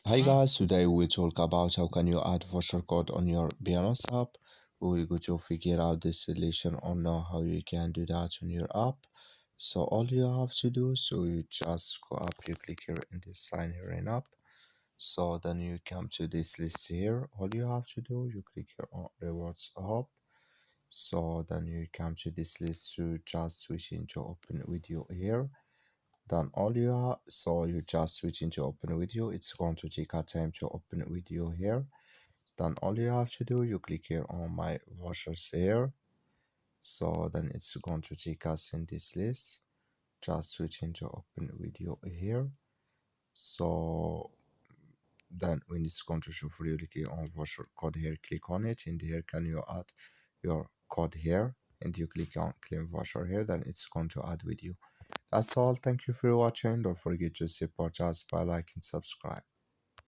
Hi guys, today we talk about how can you add voucher code on your Binance app. We will go to figure out this solution or know how you can do that on your app. So all you have to do, so you just go up, you click here in this sign here in app. So then you come to this list here. All you have to do, you click here on rewards app. So then you come to this list to just switch into open video here. Then all you are, so you just switch into open video. It's going to take a time to open video here. Then all you have to do, you click here on my vouchers here. So then it's going to take us in this list. Just switch into open video here. So then when it's going to show for you, click on voucher code here, click on it, and here can you add your code here, and you click on claim voucher here, then it's going to add with you. That's all. Thank you for watching. Don't forget to support us by liking and subscribe.